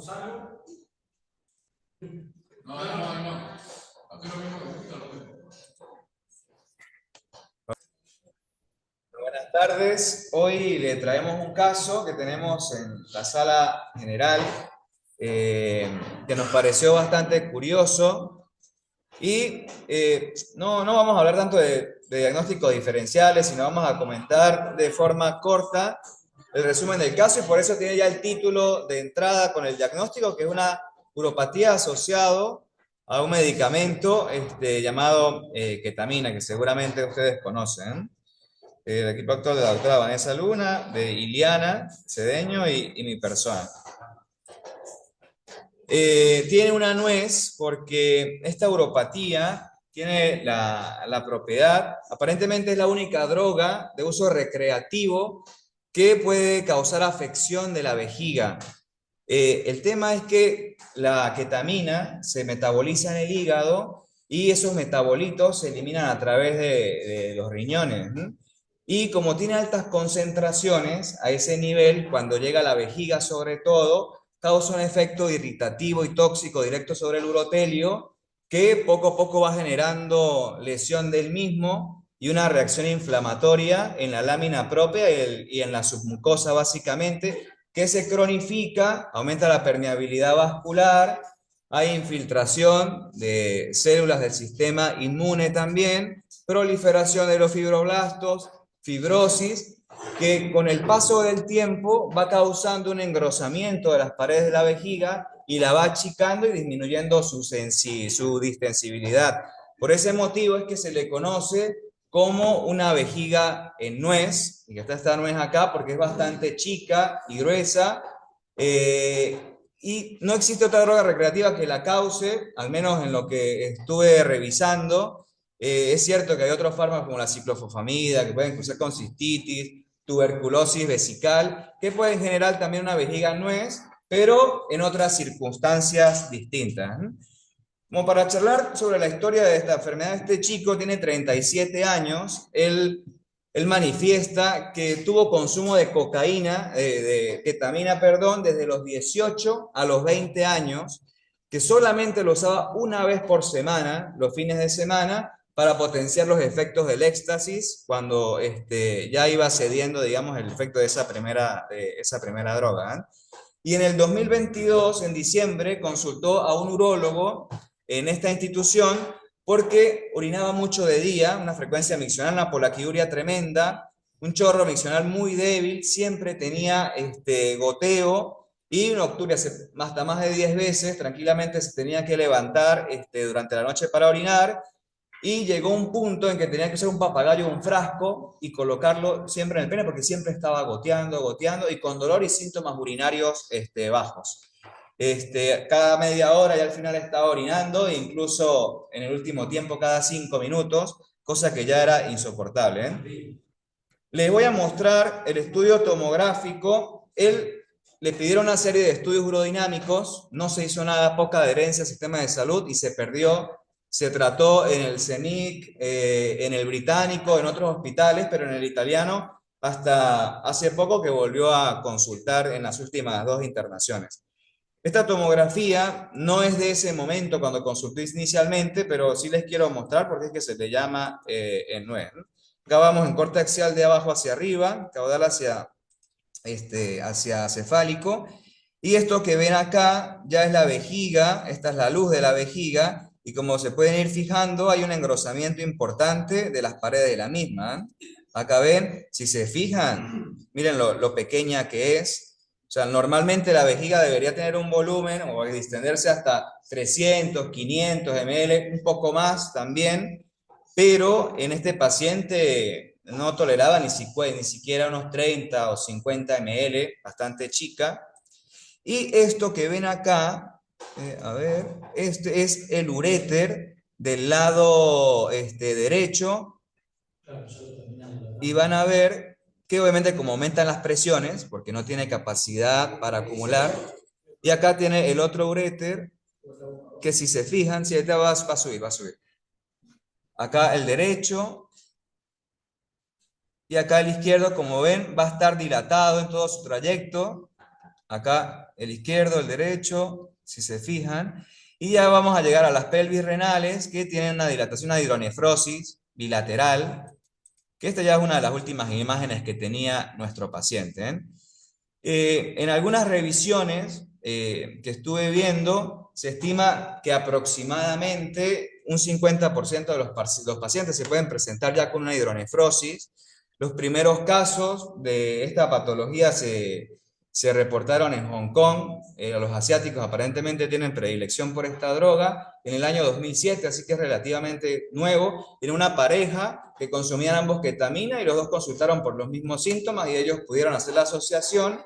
No. Aquí lo mismo que gusta, lo mismo. Buenas tardes. Hoy le traemos un caso que tenemos en la sala general que nos pareció bastante curioso y no vamos a hablar tanto de diagnósticos diferenciales, sino vamos a comentar de forma corta el resumen del caso y por eso tiene ya el título de entrada con el diagnóstico, que es una uropatía asociado a un medicamento llamado ketamina, que seguramente ustedes conocen. El equipo actual de la doctora Vanessa Luna, de Iliana Cedeño y mi persona. Tiene una nuez porque esta uropatía tiene la propiedad, aparentemente es la única droga de uso recreativo que puede causar afección de la vejiga. El tema es que la ketamina se metaboliza en el hígado y esos metabolitos se eliminan a través de los riñones, ¿no? Y como tiene altas concentraciones a ese nivel, cuando llega a la vejiga sobre todo, causa un efecto irritativo y tóxico directo sobre el urotelio que poco a poco va generando lesión del mismo y una reacción inflamatoria en la lámina propia y en la submucosa básicamente, que se cronifica, aumenta la permeabilidad vascular, hay infiltración de células del sistema inmune también, proliferación de los fibroblastos, fibrosis, que con el paso del tiempo va causando un engrosamiento de las paredes de la vejiga y la va achicando y disminuyendo su distensibilidad. Por ese motivo es que se le conoce como una vejiga en nuez, y que está esta nuez acá porque es bastante chica y gruesa, y no existe otra droga recreativa que la cause, al menos en lo que estuve revisando. Es cierto que hay otros fármacos como la ciclofosfamida que pueden causar con cistitis, tuberculosis vesical, que pueden generar también una vejiga nuez, pero en otras circunstancias distintas. Como para charlar sobre la historia de esta enfermedad, este chico tiene 37 años, él manifiesta que tuvo consumo de cocaína, de ketamina, perdón, desde los 18 a los 20 años, que solamente lo usaba una vez por semana, los fines de semana, para potenciar los efectos del éxtasis, cuando ya iba cediendo, digamos, el efecto de esa primera droga, ¿eh? Y en el 2022, en diciembre, consultó a un urólogo en esta institución porque orinaba mucho de día, una frecuencia miccional, una polaquiuria tremenda, un chorro miccional muy débil, siempre tenía goteo y una nocturia hasta más de 10 veces, tranquilamente se tenía que levantar durante la noche para orinar, y llegó un punto en que tenía que usar un papagayo, un frasco, y colocarlo siempre en el pene porque siempre estaba goteando y con dolor y síntomas urinarios bajos. Cada media hora y al final estaba orinando, e incluso en el último tiempo cada 5 minutos, cosa que ya era insoportable, ¿eh? Les voy a mostrar el estudio tomográfico. Él le pidieron una serie de estudios urodinámicos, no se hizo nada, poca adherencia al sistema de salud y se perdió. Se trató en el CENIC, en el británico, en otros hospitales, pero en el italiano hasta hace poco que volvió a consultar en las últimas 2 internaciones. Esta tomografía no es de ese momento cuando consulté inicialmente, pero sí les quiero mostrar porque es que se le llama en nuez, ¿no? Acá vamos en corte axial de abajo hacia arriba, caudal hacia cefálico. Y esto que ven acá ya es la vejiga, esta es la luz de la vejiga, y como se pueden ir fijando, hay un engrosamiento importante de las paredes de la misma, ¿eh? Acá ven, si se fijan, miren lo pequeña que es. O sea, normalmente la vejiga debería tener un volumen o distenderse hasta 300, 500 ml, un poco más también, pero en este paciente no toleraba ni siquiera unos 30 o 50 ml, bastante chica. Y esto que ven acá, a ver, este es el uréter del lado derecho, y van a ver que obviamente como aumentan las presiones, porque no tiene capacidad para acumular, y acá tiene el otro uréter, que si se fijan, si ahorita va a subir, va a subir. Acá el derecho, y acá el izquierdo, como ven, va a estar dilatado en todo su trayecto. acá el izquierdo, el derecho, si se fijan, y ya vamos a llegar a las pelvis renales que tienen una dilatación, una hidronefrosis bilateral, que esta ya es una de las últimas imágenes que tenía nuestro paciente, ¿eh? En algunas revisiones que estuve viendo, se estima que aproximadamente un 50% de los pacientes se pueden presentar ya con una hidronefrosis. Los primeros casos de esta patología se reportaron en Hong Kong. Los asiáticos aparentemente tienen predilección por esta droga en el año 2007, así que es relativamente nuevo. Era una pareja que consumían ambos ketamina y los dos consultaron por los mismos síntomas y ellos pudieron hacer la asociación.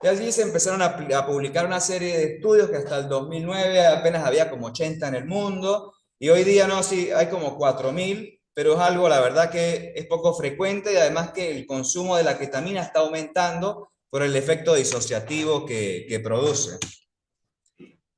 Y allí se empezaron a publicar una serie de estudios que hasta el 2009 apenas había como 80 en el mundo, y hoy día no, sí, hay como 4000, pero es algo, la verdad, que es poco frecuente, y además que el consumo de la ketamina está aumentando por el efecto disociativo que produce.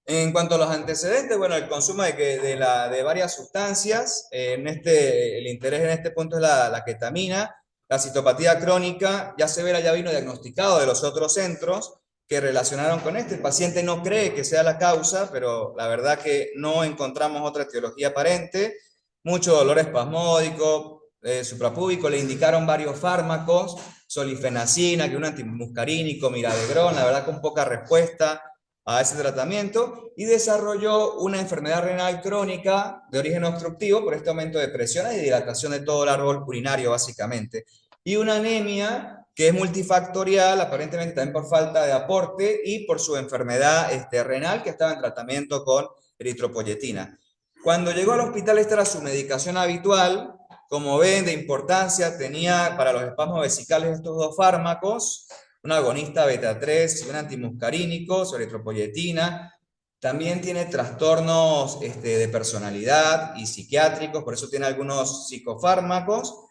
En cuanto a los antecedentes, bueno, el consumo de varias sustancias, el interés en este punto es la ketamina. La citopatía crónica, ya Severa ya vino diagnosticado de los otros centros que relacionaron con este. El paciente no cree que sea la causa, pero la verdad que no encontramos otra etiología aparente. Mucho dolor espasmódico, suprapúbico, le indicaron varios fármacos, solifenacina, que es un antimuscarínico, miradegrón, la verdad con poca respuesta a ese tratamiento, y desarrolló una enfermedad renal crónica de origen obstructivo por este aumento de presiones y dilatación de todo el árbol urinario, básicamente. Y una anemia que es multifactorial, aparentemente también por falta de aporte y por su enfermedad renal, que estaba en tratamiento con eritropoyetina. Cuando llegó al hospital, esta era su medicación habitual. Como ven, de importancia, tenía para los espasmos vesicales estos dos fármacos, un agonista beta-3 y un antimuscarínico sobre eritropoyetina. También tiene trastornos de personalidad y psiquiátricos, por eso tiene algunos psicofármacos.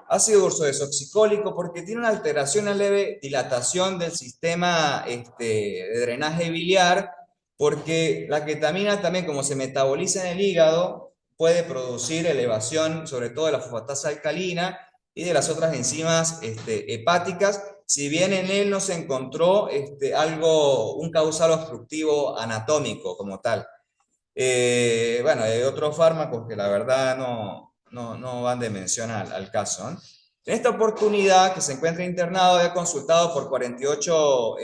Ácido ursodesoxicólico porque tiene una alteración, una leve dilatación del sistema de drenaje biliar, porque la ketamina también, como se metaboliza en el hígado, puede producir elevación sobre todo de la fosfatasa alcalina y de las otras enzimas hepáticas, si bien en él no se encontró un causal obstructivo anatómico como tal. Bueno, hay otros fármacos que la verdad no van de mención al caso, ¿no? En esta oportunidad, que se encuentra internado, había consultado por 48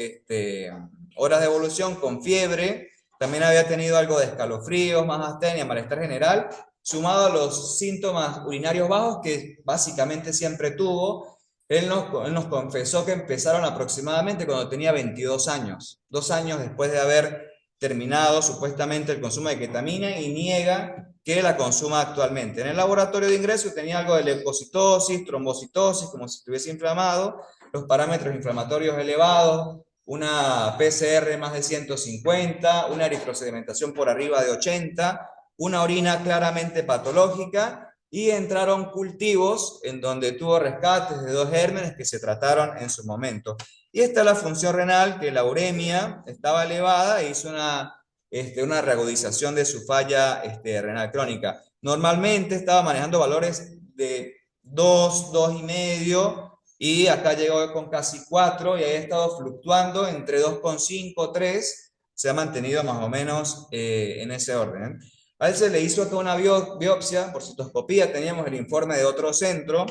horas de evolución con fiebre, también había tenido algo de escalofríos, más astenia, malestar general, sumado a los síntomas urinarios bajos que básicamente siempre tuvo. Él nos confesó que empezaron aproximadamente cuando tenía 22 años, 2 años después de haber terminado supuestamente el consumo de ketamina, y niega que la consuma actualmente. En el laboratorio de ingreso tenía algo de leucocitosis, trombocitosis, como si estuviese inflamado, los parámetros inflamatorios elevados, una PCR más de 150, una eritrosedimentación por arriba de 80, una orina claramente patológica, y entraron cultivos en donde tuvo rescates de 2 gérmenes que se trataron en su momento. Y esta es la función renal, que la uremia estaba elevada e hizo una reagudización de su falla renal crónica. Normalmente estaba manejando valores de 2, 2,5, y acá llegó con casi 4, y ha estado fluctuando entre 2,5, 3, se ha mantenido más o menos en ese orden. A él se le hizo acá una biopsia por citoscopía, teníamos el informe de otro centro.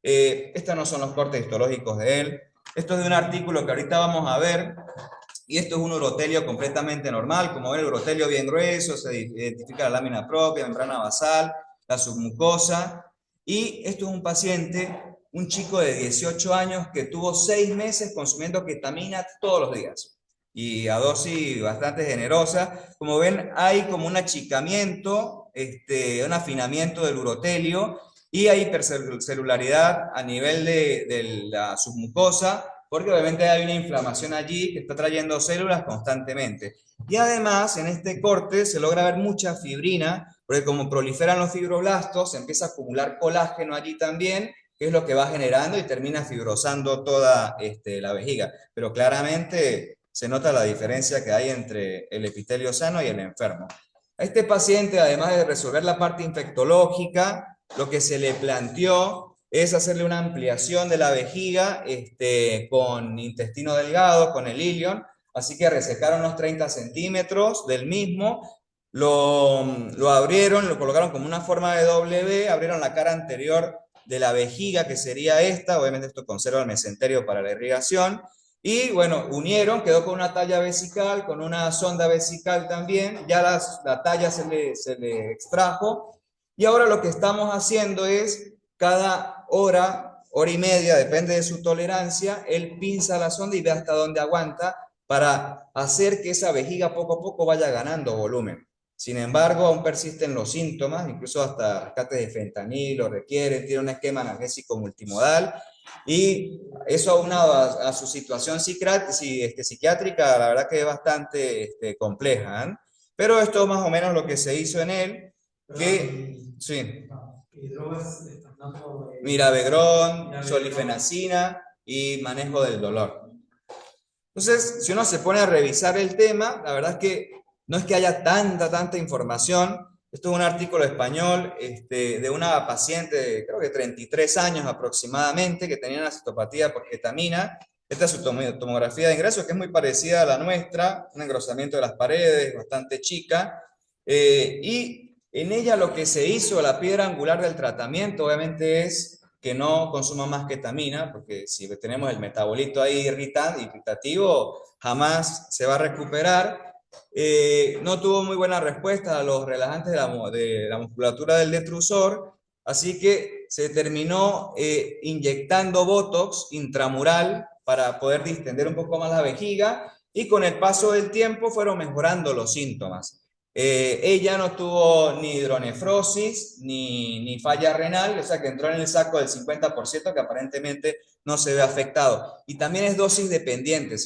Estos no son los cortes histológicos de él. Esto es de un artículo que ahorita vamos a ver, y esto es un urotelio completamente normal. Como ven, el urotelio bien grueso, se identifica la lámina propia, membrana basal, la submucosa, y esto es un paciente, un chico de 18 años que tuvo 6 meses consumiendo ketamina todos los días, y a dosis bastante generosa. Como ven, hay como un achicamiento, un afinamiento del urotelio, y hay hipercelularidad a nivel de la submucosa, porque obviamente hay una inflamación allí que está trayendo células constantemente. Y además, en este corte se logra ver mucha fibrina, porque como proliferan los fibroblastos, se empieza a acumular colágeno allí también, que es lo que va generando y termina fibrosando toda la vejiga. Pero claramente se nota la diferencia que hay entre el epitelio sano y el enfermo. A este paciente, además de resolver la parte infectológica, lo que se le planteó es hacerle una ampliación de la vejiga con intestino delgado, con el ilion, así que resecaron unos 30 centímetros del mismo, lo abrieron, lo colocaron como una forma de W, abrieron la cara anterior de la vejiga, que sería esta, obviamente esto conserva el mesenterio para la irrigación, y bueno, unieron, quedó con una talla vesical, con una sonda vesical también, ya la talla se le extrajo, y ahora lo que estamos haciendo es, cada hora y media, depende de su tolerancia, él pinza la sonda y ve hasta dónde aguanta para hacer que esa vejiga poco a poco vaya ganando volumen. Sin embargo, aún persisten los síntomas, incluso hasta rescates de fentanilo requieren, tiene un esquema analgésico multimodal, y eso aunado a su situación psiquiátrica, la verdad que es bastante compleja, ¿eh? Pero esto es más o menos lo que se hizo en él, que, sí. ¿Y drogas de tanto Mirabegrón, solifenacina y manejo del dolor. Entonces, si uno se pone a revisar el tema, la verdad es que no es que haya tanta información. Esto es un artículo español de una paciente, creo que 33 años aproximadamente, que tenía una citopatía por ketamina. Esta es su tomografía de ingreso, que es muy parecida a la nuestra, un engrosamiento de las paredes, bastante chica. Y en ella lo que se hizo, la piedra angular del tratamiento, obviamente es que no consuma más ketamina, porque si tenemos el metabolito ahí irritativo, jamás se va a recuperar. No tuvo muy buena respuesta a los relajantes de la musculatura del detrusor, así que se terminó inyectando Botox intramural para poder distender un poco más la vejiga, y con el paso del tiempo fueron mejorando los síntomas. Ella no tuvo ni hidronefrosis ni falla renal, o sea que entró en el saco del 50% que aparentemente no se ve afectado. Y también es dosis dependiente. Si